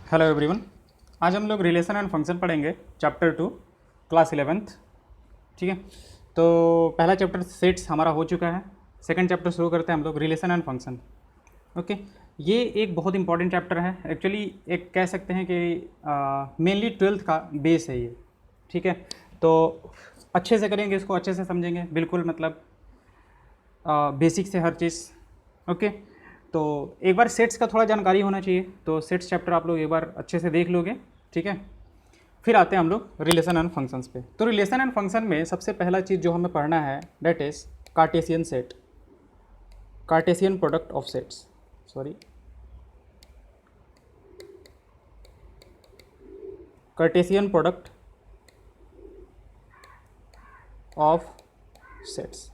Hello everyone. आज हम लोग रिलेशन एंड फंक्शन पढ़ेंगे, चैप्टर 2, क्लास 11th। ठीक है, तो पहला चैप्टर सेट्स हमारा हो चुका है। सेकंड चैप्टर शुरू करते हैं हम लोग, रिलेशन एंड फंक्शन। ओके, ये एक बहुत इंपॉर्टेंट चैप्टर है। एक्चुअली एक कह सकते हैं कि मेनली 12th का बेस है ये। ठीक है, तो अच्छे से करेंगे इसको, अच्छे से समझेंगे, बिल्कुल मतलब बेसिक से हर चीज़। ओके, तो एक बार सेट्स का थोड़ा जानकारी होना चाहिए, तो सेट्स चैप्टर आप लोग एक बार अच्छे से देख लोगे। ठीक है, फिर आते हैं हम लोग रिलेशन एंड फंक्शंस पे। तो रिलेशन एंड फंक्शन में सबसे पहला चीज़ जो हमें पढ़ना है that is Cartesian set, Cartesian product of sets, sorry Cartesian product of sets,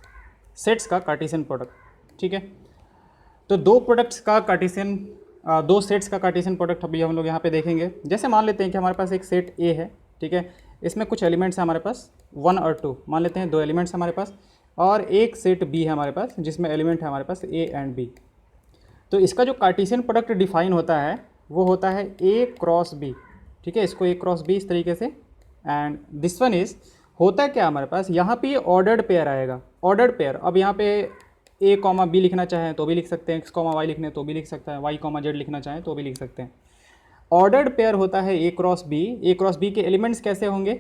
sets का कार्टेशियन प्रोडक्ट। ठीक है, तो दो प्रोडक्ट्स का कार्टेशियन, दो सेट्स का कार्टेशियन प्रोडक्ट अभी हम लोग यहाँ पे देखेंगे। जैसे मान लेते हैं कि हमारे पास एक सेट ए है। ठीक है, इसमें कुछ एलिमेंट्स हैं हमारे पास 1 और 2, मान लेते हैं दो एलिमेंट्स हमारे पास, और एक सेट बी है हमारे पास जिसमें एलिमेंट है हमारे पास ए एंड बी। तो इसका जो कार्टेशियन प्रोडक्ट डिफाइन होता है वो होता है ए क्रॉस बी। ठीक है, इसको ए क्रॉस बी इस तरीके से, एंड दिस वन इज होता क्या हमारे पास, यहाँ पे ऑर्डर्ड पेयर आएगा। ऑर्डर्ड पेयर, अब यहाँ पे ए कॉमा बी लिखना चाहें तो भी लिख सकते हैं, एक्स कॉमा वाई लिखने तो भी लिख सकते हैं, वाई कॉमा जेड लिखना चाहें तो भी लिख सकते हैं। ऑर्डर्ड पेयर होता है ए क्रॉस बी। ए क्रॉस बी के एलिमेंट्स कैसे होंगे,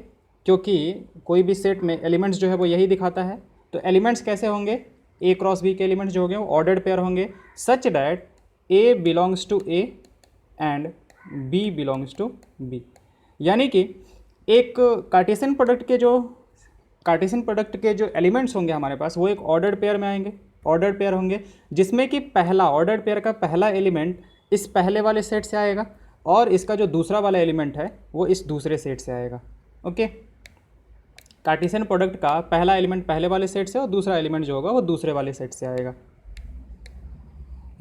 क्योंकि कोई भी सेट में एलिमेंट्स जो है वो यही दिखाता है, तो एलिमेंट्स कैसे होंगे, ए क्रॉस बी के एलिमेंट्स जो होंगे वो ऑर्डर्ड पेयर होंगे, such that A belongs to A and B belongs to B. यानी कि एक कार्टेशियन प्रोडक्ट के जो एलिमेंट्स होंगे हमारे पास वो एक ऑर्डर्ड पेयर में आएंगे, ऑर्डर्ड पेयर होंगे, जिसमें कि पहला ऑर्डर्ड पेयर का पहला एलिमेंट इस पहले वाले सेट से आएगा और इसका जो दूसरा वाला एलिमेंट है वो इस दूसरे सेट से आएगा। ओके, कार्टेशियन प्रोडक्ट का पहला एलिमेंट पहले वाले सेट से और दूसरा एलिमेंट जो होगा वो दूसरे वाले सेट से आएगा।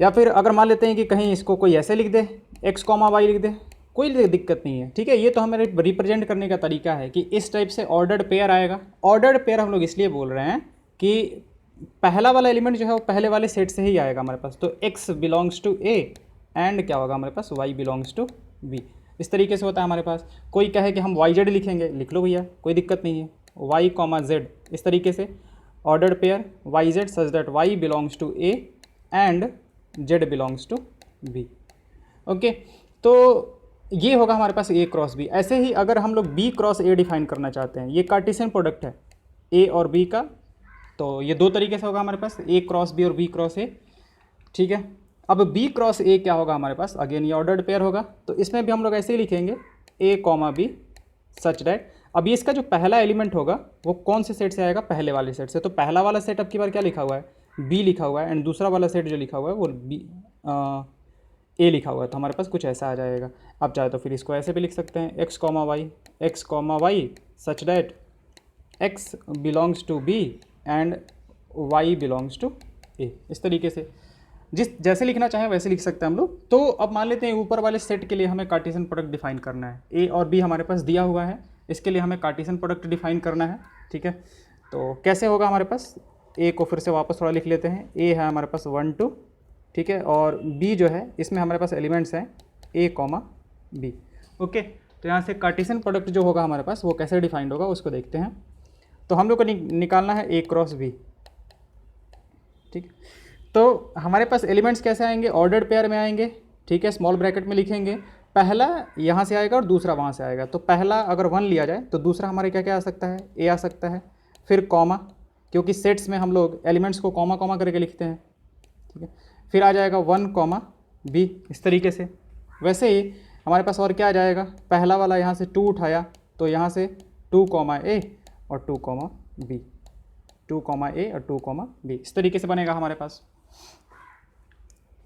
या फिर अगर मान लेते हैं कि कहीं इसको कोई ऐसे लिख दे, एक्स कॉमा वाई लिख दे, कोई दिक्कत नहीं है। ठीक है, ये तो हमारे रिप्रेजेंट करने का तरीका है कि इस टाइप से ऑर्डर्ड पेयर आएगा। ऑर्डर्ड पेयर हम लोग इसलिए बोल रहे हैं कि पहला वाला एलिमेंट जो है वो पहले वाले सेट से ही आएगा हमारे पास। तो x belongs to a and क्या होगा हमारे पास, y बिलोंग्स टू b। इस तरीके से होता है हमारे पास। कोई कहे कि हम वाई जेड लिखेंगे, लिख लो भैया, कोई दिक्कत नहीं है, y कॉमा जेड, इस तरीके से ordered pair Y Z such that y belongs to a and z belongs to b। Okay, तो ये होगा हमारे पास ए क्रॉस बी। ऐसे ही अगर हम लोग बी क्रॉस ए डिफाइन करना चाहते हैं, ये कार्टेशियन प्रोडक्ट है ए और बी का, तो ये दो तरीके से होगा हमारे पास, ए क्रॉस बी और बी क्रॉस ए। ठीक है, अब बी क्रॉस ए क्या होगा हमारे पास, अगेन ये ऑर्डर्ड पेयर होगा, तो इसमें भी हम लोग ऐसे ही लिखेंगे ए कॉमा बी सच डैट, अब ये इसका जो पहला एलिमेंट होगा वो कौन से सेट से आएगा, पहले वाले सेट से। तो पहला वाला सेट अब की बार क्या लिखा हुआ है, बी लिखा हुआ है, एंड दूसरा वाला सेट जो लिखा हुआ है वो बी ए लिखा हुआ है, तो हमारे पास कुछ ऐसा आ जाएगा। आप चाहे तो फिर इसको ऐसे भी लिख सकते हैं, x comma y such that x belongs to B and y belongs to A. इस तरीके से जैसे लिखना चाहें वैसे लिख सकते हैं हम लोग। तो अब मान लेते हैं ऊपर वाले सेट के लिए हमें कार्टेशियन प्रोडक्ट डिफाइन करना है, ए और बी हमारे पास दिया हुआ है, इसके लिए हमें कार्टेशियन प्रोडक्ट डिफाइन करना है। ठीक है, तो कैसे होगा हमारे पास, ए को फिर से वापस थोड़ा लिख लेते हैं, ए है हमारे पास 1 2, ठीक है, और बी जो है इसमें हमारे पास एलिमेंट्स हैं ए कॉमा बी। ओके, तो यहाँ से कार्टेशियन प्रोडक्ट जो होगा हमारे पास वो कैसे डिफाइंड होगा उसको देखते हैं। तो हम लोग को निकालना है ए क्रॉस बी। ठीक, तो हमारे पास एलिमेंट्स कैसे आएंगे, ऑर्डर्ड पेयर में आएंगे। ठीक है, स्मॉल ब्रैकेट में लिखेंगे, पहला यहाँ से आएगा और दूसरा वहाँ से आएगा। तो पहला अगर 1 लिया जाए तो दूसरा हमारे क्या क्या आ सकता है, ए आ सकता है, फिर कॉमा, क्योंकि सेट्स में हम लोग एलिमेंट्स को कॉमा कॉमा करके लिखते हैं। ठीक है, फिर आ जाएगा 1 कॉमा बी, इस तरीके से। वैसे ही हमारे पास और क्या आ जाएगा, पहला वाला यहाँ से 2 उठाया तो यहाँ से 2 कॉमा ए और 2 कॉमा बी, 2 कॉमा ए और 2 कॉमा बी, इस तरीके से बनेगा हमारे पास।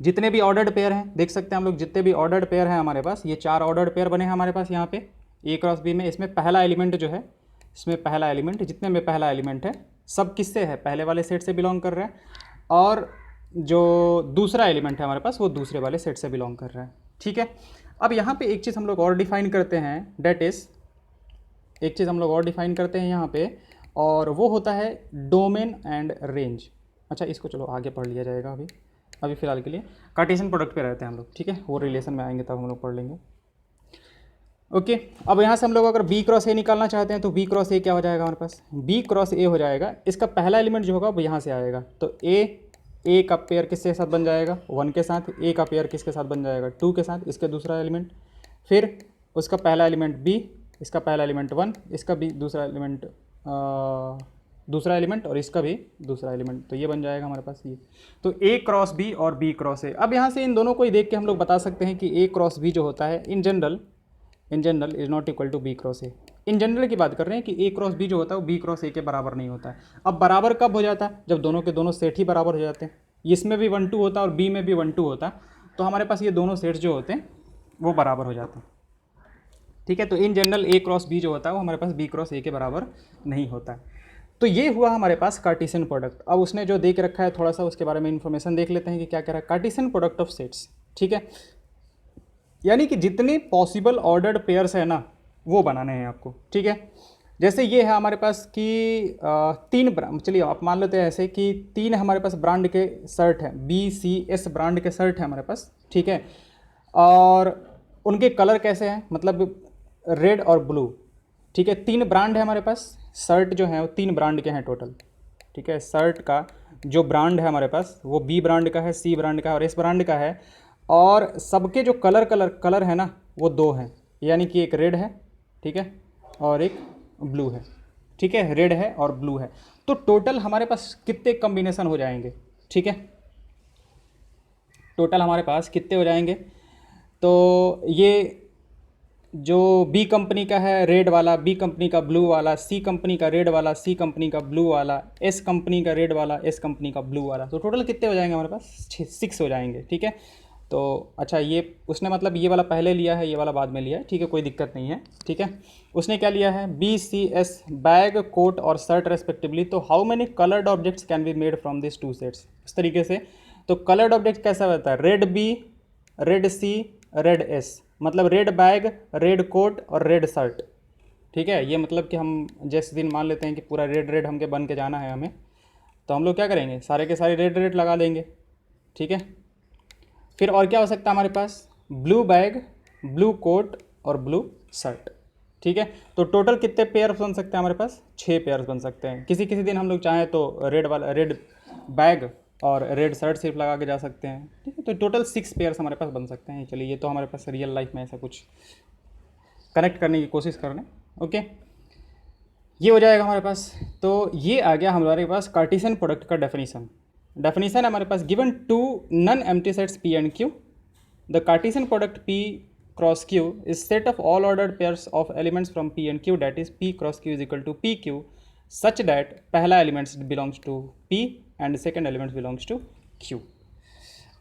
जितने भी ऑर्डर्ड पेयर हैं देख सकते हैं हम लोग, जितने भी ऑर्डर्ड पेयर हैं हमारे पास, ये 4 ऑर्डर्ड पेयर बने हैं हमारे पास यहाँ पे ए क्रॉस बी में। इसमें पहला एलिमेंट जो है, इसमें पहला एलिमेंट, जितने में पहला एलिमेंट है सब किससे है, पहले वाले सेट से बिलोंग कर रहा है, और जो दूसरा एलिमेंट है हमारे पास वो दूसरे वाले सेट से बिलोंग कर रहा है। ठीक है, अब यहाँ पे एक चीज़ हम लोग और डिफाइन करते हैं, डेट इज़, एक चीज़ हम लोग और डिफाइन करते हैं यहाँ पे, और वो होता है डोमेन एंड रेंज। अच्छा, इसको चलो आगे पढ़ लिया जाएगा, अभी फ़िलहाल के लिए कार्टेशियन प्रोडक्ट पे रहते हैं हम लोग। ठीक है, वो रिलेशन में आएंगे तब हम लोग पढ़ लेंगे। ओके। अब यहाँ से हम लोग अगर बी क्रॉस ए निकालना चाहते हैं तो बी क्रॉस ए क्या हो जाएगा हमारे पास, बी क्रॉस ए हो जाएगा। इसका पहला एलिमेंट जो होगा वो यहाँ से आएगा, तो ए का पेयर किसके साथ बन जाएगा, 1 के साथ। ए का पेयर किसके साथ बन जाएगा, 2 के साथ, इसका दूसरा एलिमेंट। फिर उसका पहला एलिमेंट बी, इसका पहला एलिमेंट 1, इसका भी दूसरा एलिमेंट और इसका भी दूसरा एलिमेंट, तो ये बन जाएगा हमारे पास ये। तो ए क्रॉस बी और बी क्रॉस ए। अब यहाँ से इन दोनों को ही देख के हम लोग बता सकते हैं कि ए क्रॉस बी जो होता है in general is not equal to B cross A. In general की बात कर रहे हैं कि ए क्रॉस बी जो होता है वो बी क्रॉस ए के बराबर नहीं होता है। अब बराबर कब हो जाता है, जब दोनों के दोनों सेट ही बराबर हो जाते हैं। इसमें भी 1 2 होता है और बी में भी 1 2 होता है, तो हमारे पास ये दोनों सेट्स जो होते हैं वो बराबर हो जाते हैं। ठीक है, तो in general A cross B जो होता है वो हमारे पास बी क्रॉस ए के बराबर नहीं होता है। तो ये हुआ हमारे पास कार्टेशियन प्रोडक्ट। अब उसने जो देख रखा है थोड़ा सा उसके बारे में इंफॉर्मेशन देख लेते हैं कि क्या कह रहा है। कार्टेशियन प्रोडक्ट ऑफ सेट्स, ठीक है, यानी कि जितने पॉसिबल ऑर्डर्ड पेयर्स है ना वो बनाने हैं आपको। ठीक है, जैसे ये है हमारे पास कि 3 ब्रांड, चलिए आप मान लेते हैं ऐसे कि 3 हमारे पास ब्रांड के शर्ट हैं, BCS ब्रांड के शर्ट हैं हमारे पास। ठीक है, और उनके कलर कैसे हैं, मतलब रेड और ब्लू। ठीक है, 3 ब्रांड है हमारे पास, शर्ट जो है वो 3 ब्रांड के हैं टोटल। ठीक है, शर्ट का जो ब्रांड है हमारे पास वो B ब्रांड का है, C ब्रांड का है और S ब्रांड का है। और सबके जो कलर है ना वो 2 हैं, यानी कि एक रेड है, ठीक है, और एक ब्लू है। ठीक है, रेड है और ब्लू है। तो टोटल हमारे पास कितने कॉम्बिनेशन हो जाएंगे, ठीक है, टोटल हमारे पास कितने हो जाएंगे। तो ये जो बी कंपनी का है रेड वाला, बी कंपनी का ब्लू वाला, सी कंपनी का रेड वाला, सी कंपनी का ब्लू वाला, एस कंपनी का रेड वाला, एस कंपनी का ब्लू वाला, तो टोटल कितने हो जाएंगे हमारे पास, 6 हो जाएंगे। ठीक है, तो अच्छा ये उसने मतलब ये वाला पहले लिया है, ये वाला बाद में लिया है, ठीक है, कोई दिक्कत नहीं है। ठीक है, उसने क्या लिया है, BCS बैग, कोट और शर्ट रेस्पेक्टिवली। तो how many coloured objects can be made from this 2 sets, इस तरीके से। तो कलर्ड ऑब्जेक्ट कैसा होता है, red B, red C, red S, मतलब रेड बैग, रेड कोट और रेड शर्ट। ठीक है, ये मतलब कि हम जिस दिन मान लेते हैं कि पूरा रेड रेड हमके बन के जाना है हमें, तो हम लोग क्या करेंगे, सारे के सारे रेड रेड लगा लेंगे। ठीक है, फिर और क्या हो सकता है हमारे पास, ब्लू बैग, ब्लू कोट और ब्लू शर्ट। ठीक है, तो टोटल कितने पेयर्स बन सकते हैं हमारे पास, 6 पेयर्स बन सकते हैं। किसी किसी दिन हम लोग चाहें तो रेड बैग और रेड शर्ट सिर्फ लगा के जा सकते हैं। ठीक है, तो टोटल 6 पेयर्स हमारे पास बन सकते हैं। चलिए, ये तो हमारे पास रियल लाइफ में ऐसा कुछ कनेक्ट करने की कोशिश कर रहे हैं। ओके, ये हो जाएगा हमारे पास। तो ये आ गया हमारे पास कार्टेशियन प्रोडक्ट का डेफिनेशन हमारे पास। Given 2 non empty sets P and Q, the Cartesian product P cross Q is set of all ordered pairs of elements from P and Q, that is P cross Q is equal to PQ such that पहला elements belongs to P and second elements belongs to Q।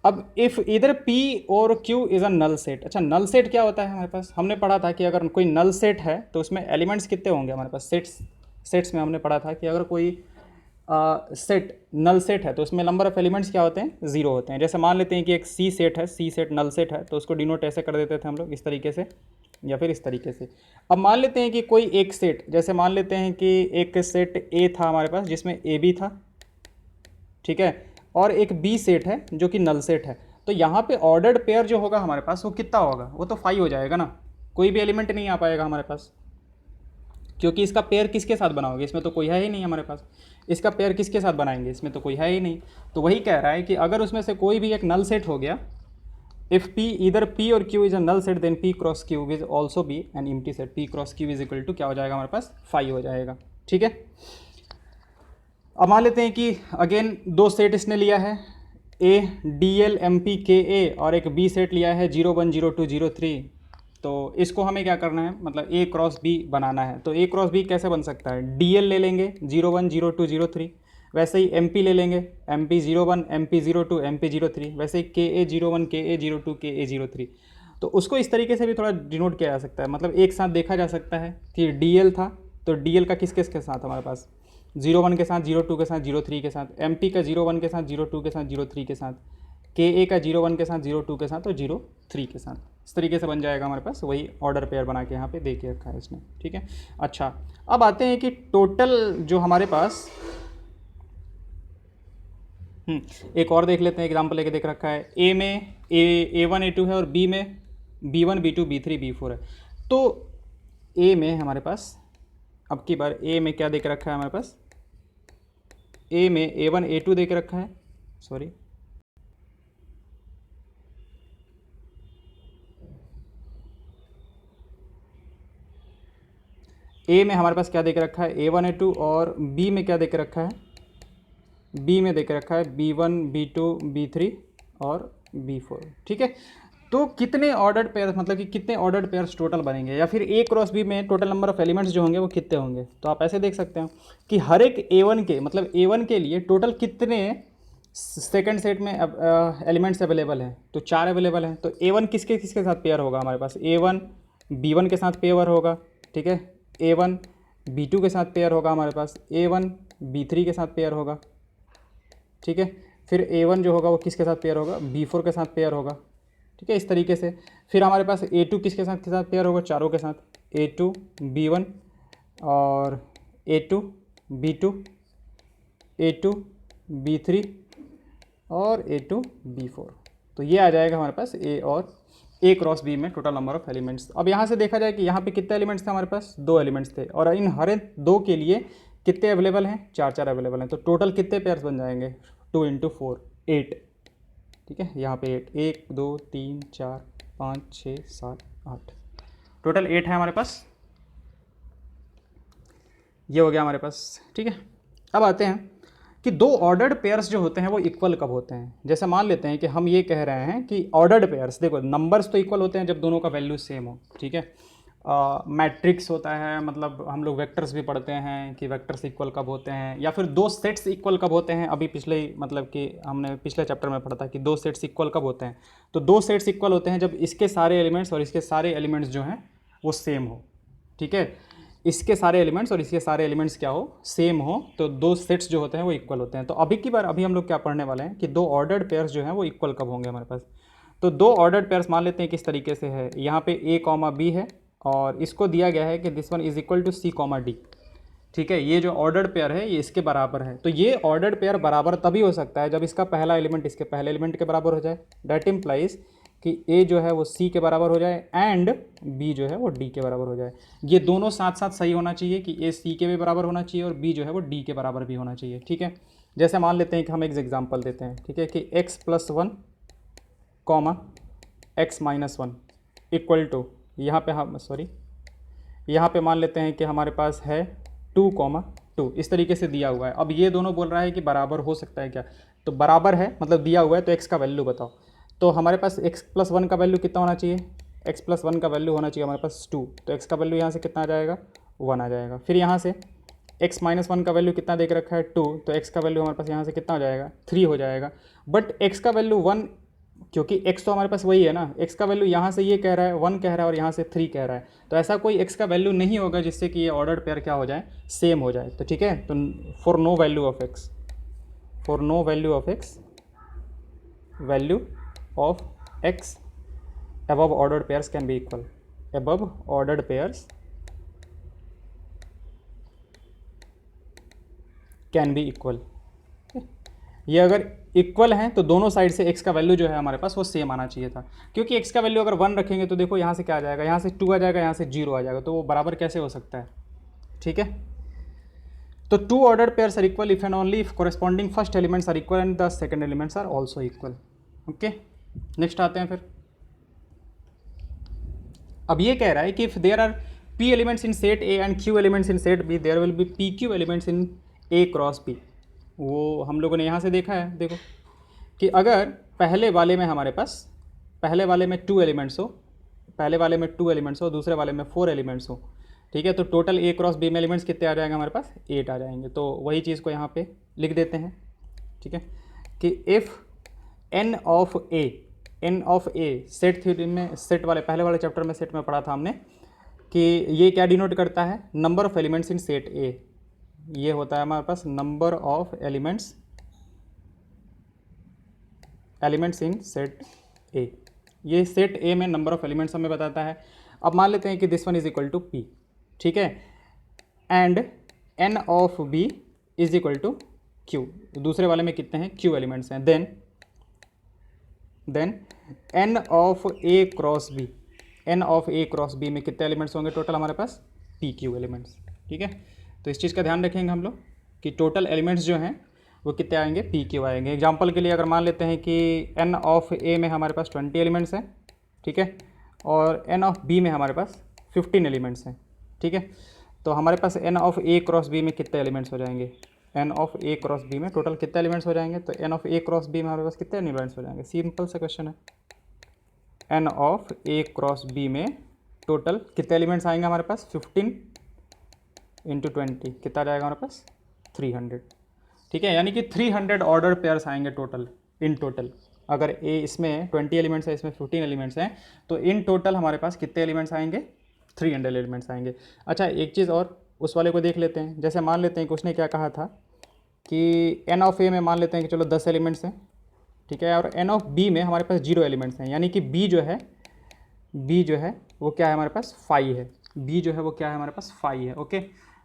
अब if इधर P और Q is a null set. अच्छा, null set क्या होता है हमारे पास, हमने पढ़ा था कि अगर कोई नल सेट है तो उसमें एलिमेंट्स कितने होंगे हमारे पास, सेट्स में हमने पढ़ा था कि अगर कोई सेट नल सेट है तो उसमें नंबर ऑफ एलिमेंट्स क्या होते हैं, 0 होते हैं। जैसे मान लेते हैं कि एक सी सेट नल सेट है, तो उसको डिनोट ऐसे कर देते थे हम लोग, इस तरीके से या फिर इस तरीके से। अब मान लेते हैं कि कोई एक सेट, जैसे मान लेते हैं कि एक सेट ए था हमारे पास जिसमें ए बी था, ठीक है, और एक बी सेट है जो कि नल सेट है। तो यहाँ पे ऑर्डर्ड पेयर जो होगा हमारे पास वो कितना होगा, वो तो 5 हो जाएगा ना, कोई भी एलिमेंट नहीं आ पाएगा हमारे पास, क्योंकि इसका पेयर किसके साथ बनाओगे, इसमें तो कोई है ही नहीं हमारे पास। इसका पेयर किसके साथ बनाएंगे, इसमें तो कोई है ही नहीं। तो वही कह रहा है कि अगर उसमें से कोई भी एक नल सेट हो गया, इफ़ P इधर P और Q is a null set, then P cross Q will also be an empty set. P cross Q is equal to क्या हो जाएगा हमारे पास, 5 हो जाएगा। ठीक है, अब मान लेते हैं कि अगेन 2 सेट इसने लिया है, A DL MP KA, और एक B सेट लिया है 01 02 03। तो इसको हमें क्या करना है, मतलब A क्रॉस B बनाना है। तो A क्रॉस B कैसे बन सकता है, DL ले लेंगे 01 02 03, वैसे ही MP ले लेंगे MP 01 MP 02 MP 03, वैसे ही KA 01 KA 02 KA 03। तो उसको इस तरीके से भी थोड़ा डिनोट किया जा सकता है, मतलब एक साथ देखा जा सकता है कि DL था तो DL का किस किस के साथ हमारे पास, 01 के साथ, 02 के साथ, 03 के साथ, MP का 01 के साथ, 02 के साथ, 03 के साथ, KA का 01 के साथ, 02 के साथ और 03 के साथ। इस तरीके से बन जाएगा हमारे पास, वही ऑर्डर पेयर बना के यहाँ पे दे के रखा है इसने। ठीक है, अच्छा अब आते हैं कि टोटल जो हमारे पास एक और देख लेते हैं, एग्जाम्पल लेके देख रखा है। ए में A1 A2 है और B में B1 B2 B3 B4 है। तो ए में हमारे पास अब की बार ए में क्या दे के रखा है हमारे पास, ए में A1 A2 दे के रखा है, सॉरी ए में हमारे पास क्या दे के रखा है A1 A2, और बी में क्या दे के रखा है, बी में दे के रखा है B1 B2 B3 और B4। ठीक है, तो कितने ऑर्डर्ड पेयर्स, मतलब कि कितने ऑर्डर्ड पेयर्स टोटल बनेंगे, या फिर A क्रॉस B में टोटल नंबर ऑफ एलिमेंट्स जो होंगे वो कितने होंगे। तो आप ऐसे देख सकते हो कि हर एक A1 के, मतलब A1 के लिए टोटल कितने सेकंड सेट में एलिमेंट्स अवेलेबल हैं, तो 4 अवेलेबल हैं। तो A1 किसके किसके साथ पेयर होगा, हमारे पास A1 B1 के साथ पेयर होगा, ठीक है, A1 B2 के साथ पेयर होगा, हमारे पास A1 B3 के साथ पेयर होगा, ठीक है, फिर A1 जो होगा वो किसके साथ पेयर होगा, B4 के साथ पेयर होगा, ठीक है, इस तरीके से। फिर हमारे पास A2 किसके साथ पेयर होगा, चारों के साथ, A2 B1 और A2 B2 A2 B3 और A2 B4। तो ये आ जाएगा हमारे पास A और A क्रॉस B में टोटल नंबर ऑफ एलिमेंट्स। अब यहाँ से देखा जाए कि यहाँ पे कितने एलिमेंट्स थे हमारे पास, 2 एलिमेंट्स थे, और इन हर दो के लिए कितने अवेलेबल हैं, 4 अवेलेबल हैं। तो टोटल कितने पेयर्स बन जाएंगे, 2 × 4 8, ठीक है, यहाँ पे 8, 1 2 3 4 5 6 7 8, टोटल 8 है हमारे पास। ये हो गया हमारे पास, ठीक है। अब आते हैं कि 2 ऑर्डर्ड पेयर्स जो होते हैं वो इक्वल कब होते हैं। जैसे मान लेते हैं कि हम ये कह रहे हैं कि ऑर्डर्ड पेयर्स, देखो नंबर्स तो इक्वल होते हैं जब दोनों का वैल्यू सेम हो, ठीक है। मैट्रिक्स होता है, मतलब हम लोग वेक्टर्स भी पढ़ते हैं कि वेक्टर्स इक्वल कब होते हैं, या फिर 2 सेट्स इक्वल कब होते हैं। अभी पिछले मतलब कि हमने पिछले चैप्टर में पढ़ा था कि 2 सेट्स इक्वल कब होते हैं। तो 2 सेट्स इक्वल होते हैं जब इसके सारे एलिमेंट्स और इसके सारे एलिमेंट्स जो हैं वो सेम हो, ठीक है, इसके सारे एलिमेंट्स और इसके सारे एलिमेंट्स क्या हो, सेम हो, तो 2 सेट्स जो होते हैं वो इक्वल होते हैं। तो अभी हम लोग क्या पढ़ने वाले हैं कि 2 ऑर्डर्ड पेयर्स जो हैं वो इक्वल कब होंगे हमारे पास। तो 2 ऑर्डर्ड पेयर्स मान लेते हैं किस तरीके से है, यहाँ पे A, B है, और इसको दिया गया है कि this one is equal to C, D, ठीक है। ये जो ऑर्डर्ड पेयर है ये इसके बराबर है। तो ये ऑर्डर्ड पेयर बराबर तभी हो सकता है जब इसका पहला एलिमेंट इसके पहले एलिमेंट के बराबर हो जाए। दैट इम्प्लाइज कि A जो है वो C के बराबर हो जाए एंड B जो है वो D के बराबर हो जाए। ये दोनों साथ साथ सही होना चाहिए कि A C के भी बराबर होना चाहिए और B जो है वो D के बराबर भी होना चाहिए, ठीक है। जैसे मान लेते हैं कि हम एक एग्जाम्पल देते हैं, ठीक है, कि x+1, x-1 इक्वल टू, यहाँ पे हम यहाँ पे मान लेते हैं कि हमारे पास है 2, 2, इस तरीके से दिया हुआ है। अब ये दोनों बोल रहा है कि बराबर हो सकता है क्या, तो बराबर है मतलब दिया हुआ है, तो x का वैल्यू बताओ। तो हमारे पास x+1 का वैल्यू कितना होना चाहिए, x+1 का वैल्यू होना चाहिए हमारे पास 2, तो x का वैल्यू यहाँ से कितना आ जाएगा, 1 आ जाएगा। फिर यहाँ से x-1 का वैल्यू कितना दे के रखा है 2, तो x का वैल्यू हमारे पास यहाँ से कितना हो जाएगा, 3 हो जाएगा। बट x का वैल्यू 1, क्योंकि x तो हमारे पास वही है ना, x का वैल्यू यहाँ से ये कह रहा है 1 कह रहा है और यहाँ से 3 कह रहा है, तो ऐसा कोई x का वैल्यू नहीं होगा जिससे कि ये ऑर्डर्ड पेयर क्या हो जाए, सेम हो जाए। तो ठीक है, तो for no value of x, for no value of x, value of x above ordered pairs can be equal, above ordered pairs can be equal। ये अगर इक्वल हैं तो दोनों साइड से x का वैल्यू जो है हमारे पास वो सेम आना चाहिए था, क्योंकि x का वैल्यू अगर 1 रखेंगे तो देखो यहाँ से क्या आ जाएगा, यहाँ से 2 आ जाएगा, यहाँ से 0 आ जाएगा, तो वो बराबर कैसे हो सकता है, ठीक है। तो 2 ordered pairs are equal if and only if corresponding first elements are equal and the second elements are also equal. Okay, next आते हैं फिर। अब ये कह रहा है कि if there are p elements in set A and q elements in set B, there will be pq elements in A cross B। वो हम लोगों ने यहाँ से देखा है, देखो कि अगर पहले वाले में हमारे पास, पहले वाले में 2 एलिमेंट्स हो, पहले वाले में 2 एलिमेंट्स हो, दूसरे वाले में 4 एलिमेंट्स हो, ठीक है, तो टोटल A क्रॉस B में एलिमेंट्स कितने आ जाएंगे हमारे पास, 8 आ जाएंगे। तो वही चीज़ को यहाँ पे लिख देते हैं, ठीक है, कि if n of A set theory में, सेट वाले पहले वाले चैप्टर में सेट में पढ़ा था हमने कि ये क्या डिनोट करता है, number of elements in set A। ये होता है हमारे पास number of elements in set A। ये सेट A में नंबर ऑफ एलिमेंट्स हमें बताता है। अब मान लेते हैं कि this one is equal to P, ठीक है, and n of B is equal to Q। दूसरे वाले में कितने हैं, Q एलिमेंट्स हैं। Then n of A cross B n of A cross B में कितने एलिमेंट्स होंगे टोटल हमारे पास, पी क्यू एलिमेंट्स। ठीक है, तो इस चीज़ का ध्यान रखेंगे हम लोग कि टोटल एलिमेंट्स जो हैं वो कितने आएंगे, पी क्यू आएंगे। एग्जांपल के लिए अगर मान लेते हैं कि एन ऑफ ए में हमारे पास 20 एलिमेंट्स हैं, ठीक है, और एन ऑफ बी में हमारे पास 15 एलिमेंट्स हैं। ठीक है, तो हमारे पास N of A cross B में कितने एलिमेंट्स हो जाएंगे, N of A cross B में टोटल कितने एलिमेंट्स हो जाएंगे, तो N of A cross B में हमारे पास कितने एलिमेंट्स हो जाएंगे, सिंपल सा क्वेश्चन है। N of A cross B में टोटल कितने एलिमेंट्स आएंगे हमारे पास, 15 इंटू 20 कितना जाएगा हमारे पास, 300। ठीक है, यानी कि 300 ऑर्डर पेयर्स आएंगे टोटल, इन टोटल। अगर ए इसमें 20 एलिमेंट्स है, इसमें 15 एलिमेंट्स हैं, तो इन टोटल हमारे पास कितने एलिमेंट्स आएंगे, 300 एलिमेंट्स आएंगे। अच्छा, एक चीज़ और उस वाले को देख लेते हैं। जैसे मान लेते हैं कि उसने क्या कहा था कि एन ऑफ ए में मान लेते हैं कि चलो 10 एलिमेंट्स हैं, ठीक है, और एन ऑफ बी में हमारे पास 0 एलिमेंट्स हैं, यानी कि बी जो है वो क्या है हमारे पास, 5 है। बी जो है वो क्या है हमारे पास, 5 है। ओके,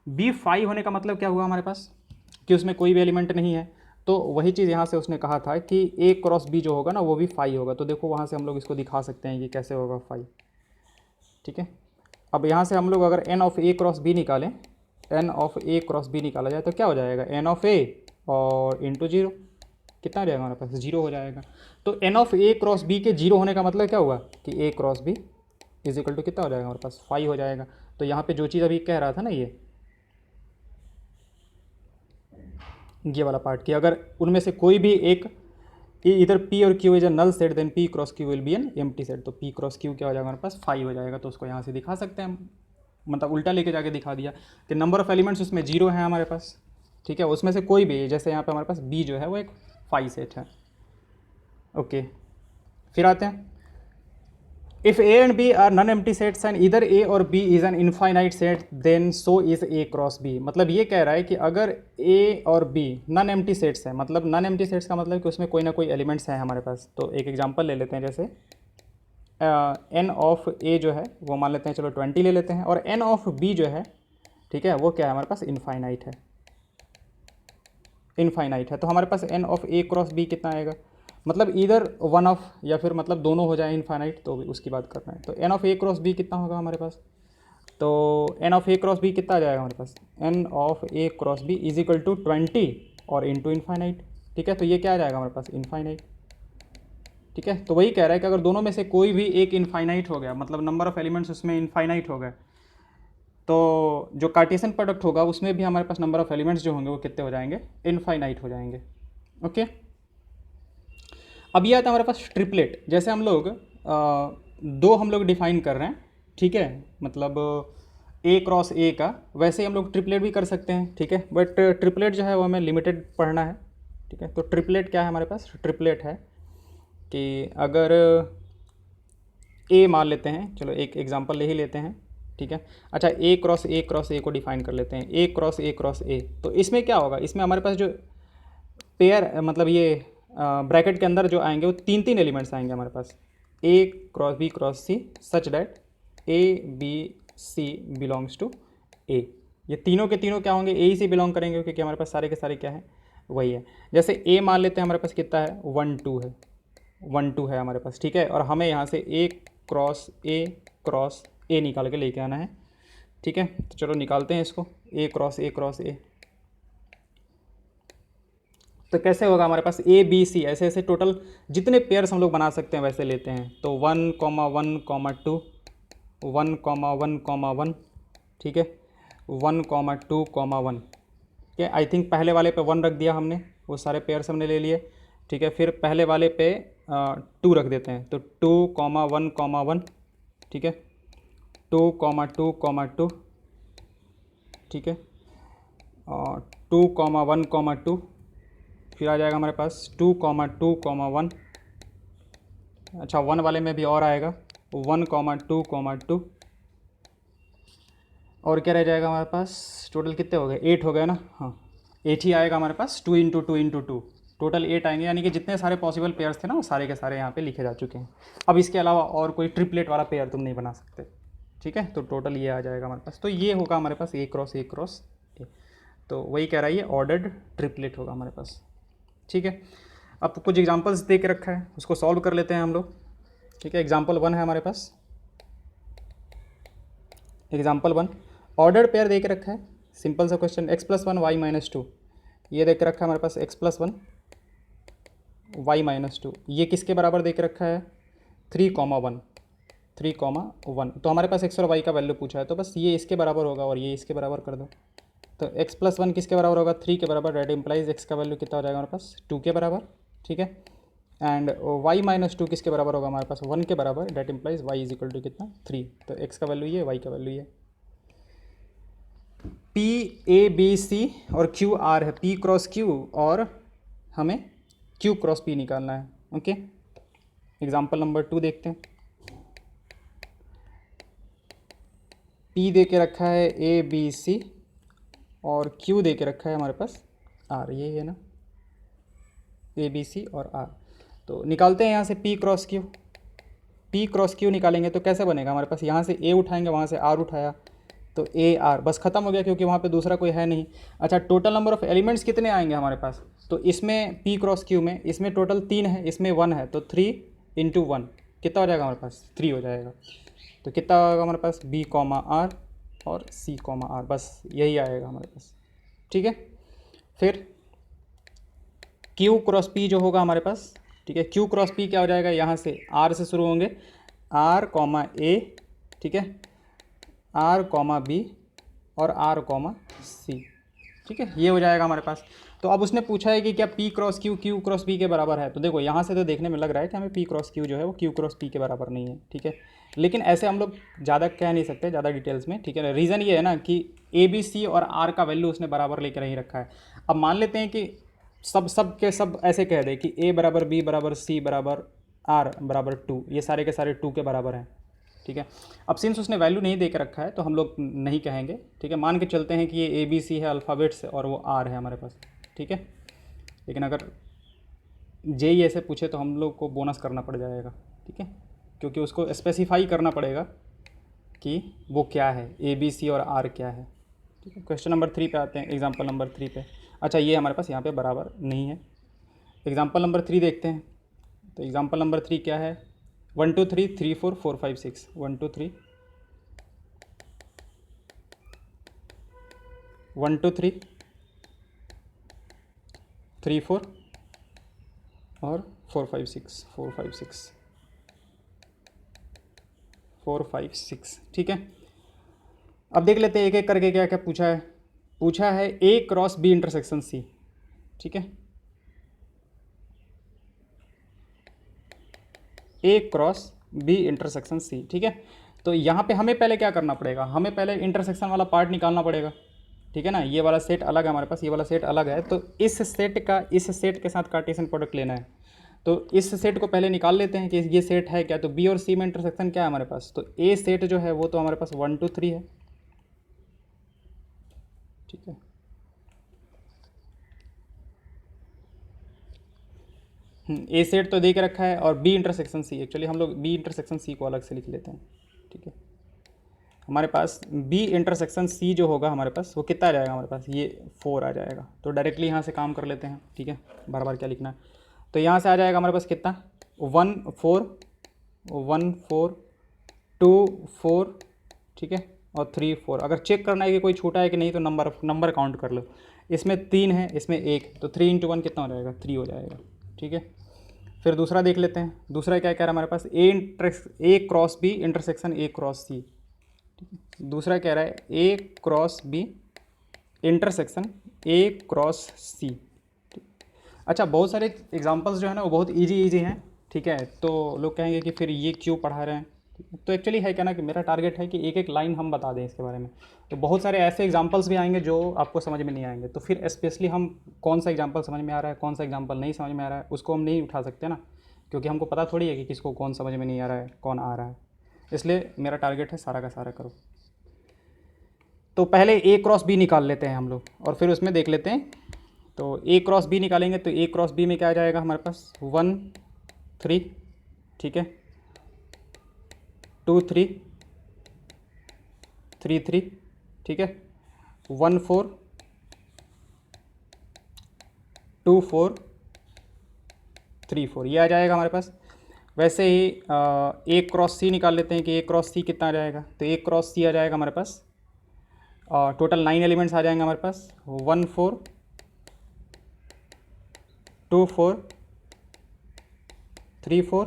बी 5 होने का मतलब क्या हुआ हमारे पास, कि उसमें कोई भी एलिमेंट नहीं है। तो वही चीज़ यहाँ से उसने कहा था कि ए क्रॉस बी जो होगा ना वो भी 5 होगा। तो देखो वहाँ से हम लोग इसको दिखा सकते हैं कि कैसे होगा 5। ठीक है, अब यहाँ से हम लोग अगर N of A cross B निकालें, N of A cross B निकाला जाए तो क्या हो जाएगा, एन ऑफ ए और इंटू 0 कितना हो जाएगा हमारे पास, 0 हो जाएगा। तो N of A cross B के 0 होने का मतलब क्या हुआ कि A cross B is equal to कितना हो जाएगा हमारे पास, 5 हो जाएगा। तो यहाँ पे जो चीज़ अभी कह रहा था ना ये वाला पार्ट, कि अगर उनमें से कोई भी एक इधर P और Q is a null set then P cross Q will be an empty set. तो P क्रॉस Q क्या हो जाएगा हमारे पास, 5 हो जाएगा। तो उसको यहाँ से दिखा सकते हैं, मतलब उल्टा लेके जाके दिखा दिया कि नंबर ऑफ एलिमेंट्स उसमें 0 है हमारे पास। ठीक है, उसमें से कोई भी, जैसे यहाँ पे हमारे पास B जो है वो एक 5 सेट है। ओके, फिर आते हैं, if A and B are non empty sets and इधर ए और B is an infinite set then so is A cross B. मतलब ये कह रहा है कि अगर ए और बी नॉन एम्प्टी सेट्स हैं, मतलब नॉन एम्प्टी सेट्स का मतलब कि उसमें कोई ना कोई एलिमेंट्स हैं हमारे पास। तो एक एग्जांपल ले लेते हैं, जैसे एन ऑफ ए जो है वो मान लेते हैं चलो 20 ले लेते हैं, और एन ऑफ बी जो है, ठीक है, वो क्या है हमारे पास, इनफाइनाइट है, इनफाइनाइट है। तो हमारे पास N of A cross B कितना आएगा, मतलब इधर वन ऑफ या फिर मतलब दोनों हो जाए इनफाइनाइट, तो उसकी बात कर रहे हैं। तो N of A cross B कितना होगा हमारे पास, तो N of A cross B कितना आ जाएगा हमारे पास, N of A cross B is equal to 20 और इंटू इनफाइनाइट। ठीक है, तो ये क्या आ जाएगा हमारे पास, इनफाइनाइट। ठीक है, तो वही कह रहा है कि अगर दोनों में से कोई भी एक इनफाइनाइट हो गया, मतलब नंबर ऑफ एलिमेंट्स उसमें इनफाइनाइट हो गए, तो जो कार्टेशियन प्रोडक्ट होगा उसमें भी हमारे पास नंबर ऑफ एलिमेंट्स जो होंगे वो कितने हो जाएंगे, इनफाइनाइट हो जाएंगे। ओके, अब ये आता है हमारे पास ट्रिपलेट। जैसे हम लोग दो हम लोग डिफाइन कर रहे हैं, ठीक है, मतलब ए क्रॉस ए का, वैसे ही हम लोग ट्रिपलेट भी कर सकते हैं। ठीक है, बट ट्रिपलेट जो है वो हमें लिमिटेड पढ़ना है। ठीक है, तो ट्रिपलेट क्या है हमारे पास, ट्रिपलेट है कि अगर ए मान लेते हैं, चलो एक एग्जांपल ले ही लेते हैं। ठीक है, अच्छा, ए क्रॉस ए को डिफाइन कर लेते हैं, ए क्रॉस ए। तो इसमें क्या होगा, इसमें हमारे पास जो पेयर, मतलब ये ब्रैकेट के अंदर जो आएंगे वो 3 एलिमेंट्स आएंगे हमारे पास, A cross C such that A B C belongs to A. ये तीनों के तीनों क्या होंगे, ए ही से बिलोंग करेंगे, क्योंकि हमारे पास सारे के सारे क्या है, वही है। जैसे ए मान लेते हैं हमारे पास कितना है, 1 2 है, 1 2 है हमारे पास। ठीक है, और हमें यहाँ से ए क्रॉस ए निकाल के लेके आना है। ठीक है, तो चलो निकालते हैं इसको, ए क्रॉस ए। तो कैसे होगा हमारे पास, ए बी सी ऐसे ऐसे टोटल जितने पेयर्स हम लोग बना सकते हैं वैसे लेते हैं। तो 1 1 2 1 1 1, ठीक है, 1 2 1। ठीक है, आई थिंक पहले वाले पे 1 रख दिया हमने, वो सारे पेयर्स हमने ले लिए। ठीक है, फिर पहले वाले पे 2 रख देते हैं, तो 2 1 1, ठीक है, 2 2 2, ठीक है, 2 1 2, फिर आ जाएगा हमारे पास 2 2 1। अच्छा, 1 वाले में भी और आएगा 1 2 2, और क्या रह जाएगा हमारे पास, टोटल कितने हो गए, 8 हो गए ना, हाँ 8 ही आएगा हमारे पास, 2 इंटू 2, टोटल 8 आएंगे। यानी कि जितने सारे पॉसिबल पेयर्स थे ना वो सारे के सारे यहाँ पे लिखे जा चुके हैं। अब इसके अलावा और कोई ट्रिपलेट वाला पेयर तुम नहीं बना सकते। ठीक है, तो टोटल ये आ जाएगा हमारे पास। तो ये होगा हमारे पास ए क्रॉस ए। तो वही कह रहा है, ये ऑर्डर्ड ट्रिपलेट होगा हमारे पास। ठीक है, अब कुछ एग्जांपल्स दे के रखा है, उसको सॉल्व कर लेते हैं हम लोग। ठीक है, एग्जांपल 1 है हमारे पास, एग्जाम्पल 1, ऑर्डर्ड पेयर दे के रखा है, सिंपल सा क्वेश्चन, x+1 y-2, ये दे के रखा है हमारे पास x+1 y-2, ये किसके बराबर दे के रखा है 3,1, 3,1। तो हमारे पास x और y का वैल्यू पूछा है, तो बस ये इसके बराबर होगा और ये इसके बराबर कर दो। तो x+1 किसके बराबर होगा 3 के बराबर, डेट इम्प्लाइज x का वैल्यू कितना हो जाएगा हमारे पास 2 के बराबर, ठीक है। एंड y-2 किसके बराबर होगा हमारे पास 1 के बराबर, that implies y is equal to कितना 3। तो x का वैल्यू ये, y का वैल्यू ये। P A B C और Q R है, P क्रॉस Q और हमें Q क्रॉस P निकालना है। ओके, एग्जाम्पल नंबर 2 देखते हैं। P दे के रखा है A B C और Q दे के रखा है हमारे पास R, ये है ना A B C और R। तो निकालते हैं यहाँ से P cross Q। P cross Q निकालेंगे तो कैसे बनेगा हमारे पास, यहाँ से A उठाएंगे, वहाँ से R उठाया तो A R, बस ख़त्म हो गया क्योंकि वहाँ पे दूसरा कोई है नहीं। अच्छा, टोटल नंबर ऑफ़ एलिमेंट्स कितने आएंगे हमारे पास, तो इसमें P क्रॉस Q में इसमें टोटल 3 है, इसमें 1 है, तो 3 × 1 कितना हो जाएगा हमारे पास 3 हो जाएगा। तो कितना होगा हमारे पास B, R और C, R, बस यही आएगा हमारे पास, ठीक है। फिर Q क्रॉस P जो होगा हमारे पास, ठीक है, Q क्रॉस P क्या हो जाएगा, यहाँ से R से शुरू होंगे, R, A, ठीक है, R, B और R, C, ठीक है, ये हो जाएगा हमारे पास। तो अब उसने पूछा है कि क्या P cross Q Q cross P के बराबर है, तो देखो यहाँ से तो देखने में लग रहा है कि हमें P क्रॉस Q जो है वो Q क्रॉस P के बराबर नहीं है, ठीक है। लेकिन ऐसे हम लोग ज़्यादा कह नहीं सकते ज़्यादा डिटेल्स में, ठीक है। रीज़न ये है ना कि A B C और R का वैल्यू उसने बराबर लेकर ही रखा है। अब मान लेते हैं कि सब के सब ऐसे कह दे कि A बराबर B बराबर C बराबर R बराबर 2, ये सारे के सारे 2 के बराबर हैं, ठीक है। अब सिंस उसने वैल्यू नहीं दे के रखा है तो हम लोग नहीं कहेंगे, ठीक है। मान के चलते हैं कि ये ABC है अल्फ़ाबेट्स और वो R है हमारे पास, ठीक है। लेकिन अगर जेई ऐसे पूछे तो हम लोग को बोनस करना पड़ जाएगा, ठीक है, क्योंकि उसको स्पेसिफाई करना पड़ेगा कि वो क्या है, ABC और R क्या है, ठीक है। क्वेश्चन नंबर 3 पे आते हैं, एग्जाम्पल नंबर 3 पे। अच्छा, ये हमारे पास यहाँ पे बराबर नहीं है। एग्जाम्पल नंबर 3 देखते हैं। तो एग्जाम्पल नंबर 3 क्या है, 1 2 3 3 4 4 5 6, 1 2 3 1 2 3 3 4 और 4 5 6 4 5 6 4 5 6, ठीक है। अब देख लेते हैं एक एक करके क्या क्या पूछा है। पूछा है A cross B intersection C, ठीक है, A cross B intersection C, ठीक है। तो यहाँ पे हमें पहले क्या करना पड़ेगा, हमें पहले इंटरसेक्शन वाला पार्ट निकालना पड़ेगा, ठीक है ना। ये वाला सेट अलग है हमारे पास, ये वाला सेट अलग है, तो इस सेट के साथ कार्टेशियन प्रोडक्ट लेना है। तो इस सेट को पहले निकाल लेते हैं कि ये सेट है क्या। तो B और C में इंटरसेक्शन क्या है हमारे पास, तो A सेट जो है वो तो हमारे पास 1 2 3 है, ठीक है। A सेट तो दे के रखा है और B इंटरसेक्शन C, एक्चुअली हम लोग B इंटरसेक्शन C को अलग से लिख लेते हैं, ठीक है। हमारे पास B इंटरसेक्शन C जो होगा हमारे पास वो कितना आ जाएगा हमारे पास, ये 4 आ जाएगा। तो डायरेक्टली यहाँ से काम कर लेते हैं, ठीक है, बार बार क्या लिखना है। तो यहाँ से आ जाएगा हमारे पास कितना 1 4 1 4 2 4, ठीक है, और 3 4। अगर चेक करना है कि कोई छूटा है कि नहीं तो नंबर काउंट कर लो। इसमें 3 है, इसमें 1, तो 3 × 1 कितना हो जाएगा 3 हो जाएगा, ठीक है। फिर दूसरा देख लेते हैं। दूसरा क्या कह रहा है हमारे पास, A cross B intersection A cross C, ठीक है। दूसरा कह रहा है A cross B intersection A cross C, ठीक। अच्छा, बहुत सारे एग्जांपल्स जो है ना वो बहुत इजी हैं, ठीक है। तो लोग कहेंगे कि फिर ये क्यों पढ़ा रहे हैं, ठीक है? तो एक्चुअली है क्या ना कि मेरा टारगेट है कि एक एक लाइन हम बता दें इसके बारे में। तो बहुत सारे ऐसे एग्जांपल्स भी आएंगे जो आपको समझ में नहीं आएंगे, तो फिर स्पेशली हम कौन सा एग्जांपल समझ में आ रहा है, कौन सा एग्जांपल नहीं समझ में आ रहा है, उसको हम नहीं उठा सकते ना, क्योंकि हमको पता थोड़ी है कि किसको कौन समझ में नहीं आ रहा है, कौन आ रहा है। इसलिए मेरा टारगेट है सारा का सारा करो। तो पहले A क्रॉस B निकाल लेते हैं हम लोग और फिर उसमें देख लेते हैं। तो A क्रॉस B निकालेंगे तो A क्रॉस B में क्या आ जाएगा हमारे पास 1 3, ठीक है, 2 3 3 3, ठीक है, 1 4 2 4 3 4, ये आ जाएगा हमारे पास। वैसे ही ए क्रॉस सी निकाल लेते हैं कि ए क्रॉस सी कितना आ जाएगा। तो ए क्रॉस सी आ जाएगा हमारे पास, टोटल 9 एलिमेंट्स आ जाएंगे हमारे पास, 1 4 2 4 3 4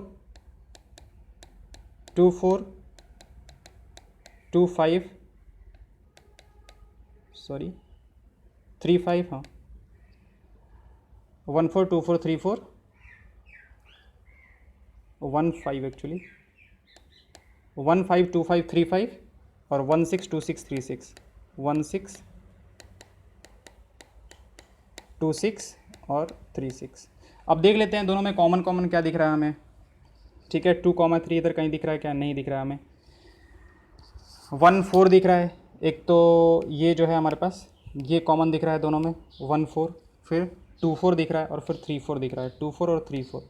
2 4 2 5 सॉरी 3 5, हाँ 1 4 2 4 3 4 1 5 एक्चुअली 1 5 2 5 3 5 और 1 6 2 6 3 6 1 6 2 6 और 3 6। अब देख लेते हैं दोनों में कॉमन कॉमन क्या दिख रहा है हमें। ठीक है, 2 3 इधर कहीं दिख रहा है क्या? नहीं दिख रहा है हमें। 1 4 दिख रहा है एक, तो ये जो है हमारे पास ये कॉमन दिख रहा है दोनों में 1 4, फिर 2 4 दिख रहा है और फिर 3 4 दिख रहा है, 2 4 और 3 4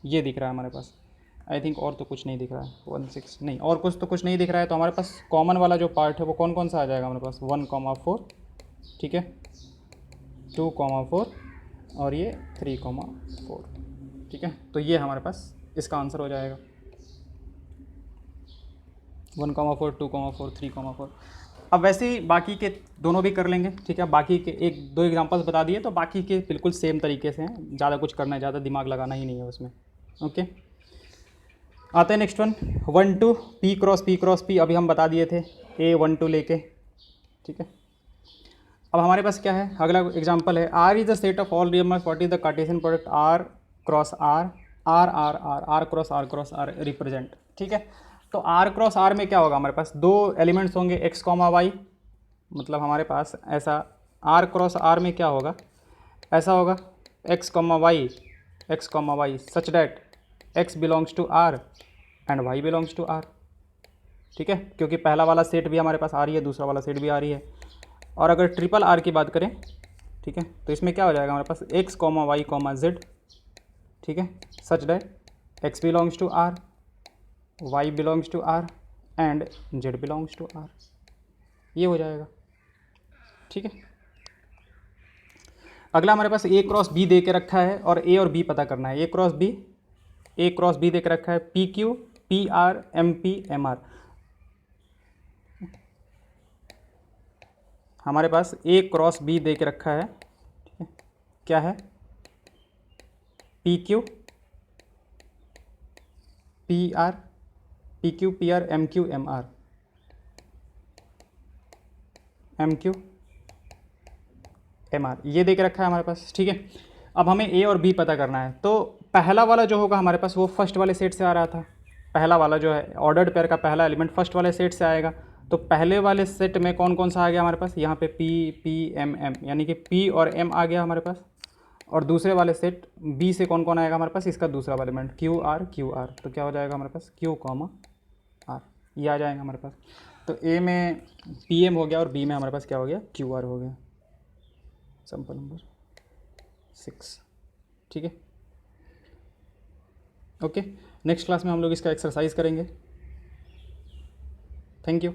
ये दिख रहा है हमारे पास। आई थिंक और तो कुछ नहीं दिख रहा है, 1 6 नहीं, और कुछ तो कुछ नहीं दिख रहा है। तो हमारे पास कॉमन वाला जो पार्ट है वो कौन कौन सा आ जाएगा हमारे पास? 1 4, ठीक है, 2 4 और ये 3 4, ठीक है। तो ये हमारे पास इसका आंसर हो जाएगा 1 4 2 4 3 4। अब वैसे ही बाकी के दोनों भी कर लेंगे, ठीक है। बाकी के एक दो एग्जांपल्स बता दिए, तो बाकी के बिल्कुल सेम तरीके से हैं, ज़्यादा कुछ करना है, ज़्यादा दिमाग लगाना ही नहीं है उसमें। ओके, आते हैं next one, 1 2 P cross P अभी हम बता दिए थे A 1 2 लेके, ठीक है। अब हमारे पास क्या है, अगला एग्जांपल है R is the set of all real numbers, what is the Cartesian product R cross R, R cross R represent, ठीक है। तो R क्रॉस R में क्या होगा, हमारे पास दो एलिमेंट्स होंगे x y, मतलब हमारे पास ऐसा R क्रॉस R में क्या होगा, ऐसा होगा x y such that x belongs to R and y belongs to R, ठीक है, क्योंकि पहला वाला सेट भी हमारे पास आ रही है, दूसरा वाला सेट भी आ रही है। और अगर ट्रिपल R की बात करें, ठीक है, तो इसमें क्या हो जाएगा हमारे पास x y z, ठीक है, such that x belongs to R, y belongs to R and z belongs to R, ये हो जाएगा, ठीक है। अगला हमारे पास a क्रॉस b दे के रखा है और a और b पता करना है। a क्रॉस b दे के रखा है PQ PR MP MR, हमारे पास a क्रॉस b दे के रखा है, ठीक है, क्या है PQ PR MQ MR ये दे के रखा है हमारे पास, ठीक है। अब हमें a और b पता करना है। तो पहला वाला जो होगा हमारे पास वो फर्स्ट वाले सेट से आ रहा था, पहला वाला जो है ऑर्डर्ड पेयर का पहला एलिमेंट फर्स्ट वाले सेट से आएगा। तो पहले वाले सेट में कौन कौन सा आ गया हमारे पास, यहाँ पे P M M, यानी कि P और M आ गया हमारे पास। और दूसरे वाले सेट B से कौन कौन आएगा हमारे पास, इसका दूसरा वाला एलिमेंट Q R, तो क्या हो जाएगा हमारे पास Q R, ये आ जाएगा हमारे पास। तो A में PM हो गया और B में हमारे पास क्या हो गया QR हो गया, सैंपल नंबर 6, ठीक है। ओके, नेक्स्ट क्लास में हम लोग इसका एक्सरसाइज करेंगे। Thank you.